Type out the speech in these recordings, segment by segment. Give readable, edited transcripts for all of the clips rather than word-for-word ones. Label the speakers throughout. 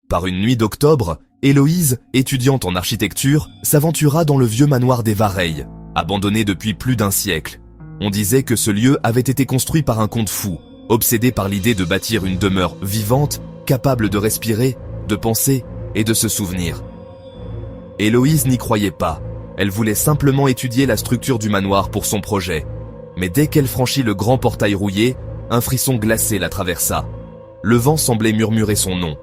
Speaker 1: Par une nuit d'octobre, Héloïse, étudiante en architecture, s'aventura dans le vieux manoir des Vareilles, abandonné depuis plus d'un siècle. On disait que ce lieu avait été construit par un comte fou, obsédé par l'idée de bâtir une demeure vivante, capable de respirer, de penser et de se souvenir. Héloïse n'y croyait pas. Elle voulait simplement étudier la structure du manoir pour son projet. Mais dès qu'elle franchit le grand portail rouillé, un frisson glacé la traversa. Le vent semblait murmurer son nom.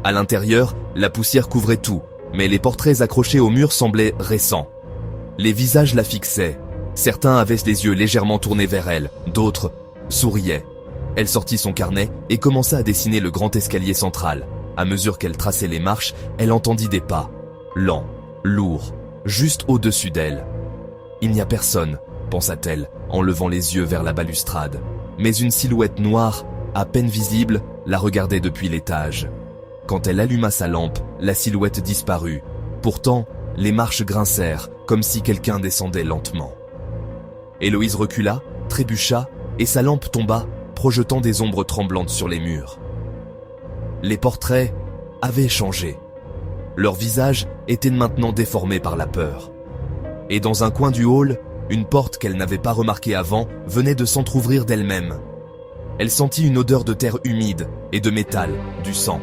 Speaker 1: À l'intérieur, la poussière couvrait tout, mais les portraits accrochés au mur semblaient récents. Les visages la fixaient. Certains avaient les yeux légèrement tournés vers elle, d'autres souriaient. Elle sortit son carnet et commença à dessiner le grand escalier central. À mesure qu'elle traçait les marches, elle entendit des pas, lents, lourds, juste au-dessus d'elle. Il n'y a personne, pensa-t-elle, en levant les yeux vers la balustrade. Mais une silhouette noire, à peine visible, la regardait depuis l'étage. Quand elle alluma sa lampe, la silhouette disparut. Pourtant, les marches grincèrent, comme si quelqu'un descendait lentement. Héloïse recula, trébucha, et sa lampe tomba, projetant des ombres tremblantes sur les murs. Les portraits avaient changé. Leurs visages étaient maintenant déformés par la peur. Et dans un coin du hall, une porte qu'elle n'avait pas remarquée avant venait de s'entr'ouvrir d'elle-même. Elle sentit une odeur de terre humide et de métal, du sang.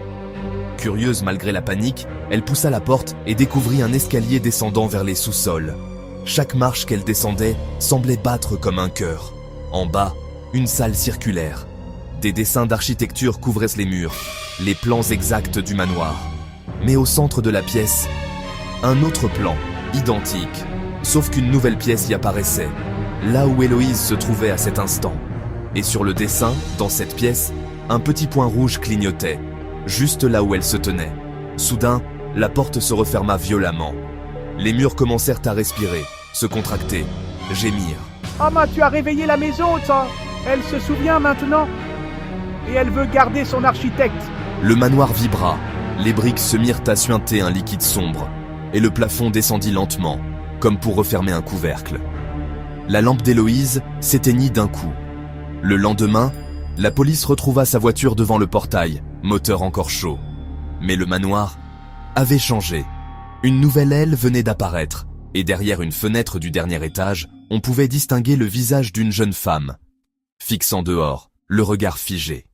Speaker 1: Curieuse malgré la panique, elle poussa la porte et découvrit un escalier descendant vers les sous-sols. Chaque marche qu'elle descendait semblait battre comme un cœur. En bas, une salle circulaire. Des dessins d'architecture couvraient les murs, les plans exacts du manoir. Mais au centre de la pièce, un autre plan, identique, sauf qu'une nouvelle pièce y apparaissait, là où Héloïse se trouvait à cet instant. Et sur le dessin, dans cette pièce, un petit point rouge clignotait, juste là où elle se tenait. Soudain, la porte se referma violemment. Les murs commencèrent à respirer, se contracter, gémir.
Speaker 2: « Ah, tu as réveillé la maison, ça. Elle se souvient maintenant. Et elle veut garder son architecte. »
Speaker 1: Le manoir vibra, les briques se mirent à suinter un liquide sombre, et le plafond descendit lentement, comme pour refermer un couvercle. La lampe d'Héloïse s'éteignit d'un coup. Le lendemain, la police retrouva sa voiture devant le portail, moteur encore chaud. Mais le manoir avait changé. Une nouvelle aile venait d'apparaître, et derrière une fenêtre du dernier étage, on pouvait distinguer le visage d'une jeune femme, fixant dehors, le regard figé.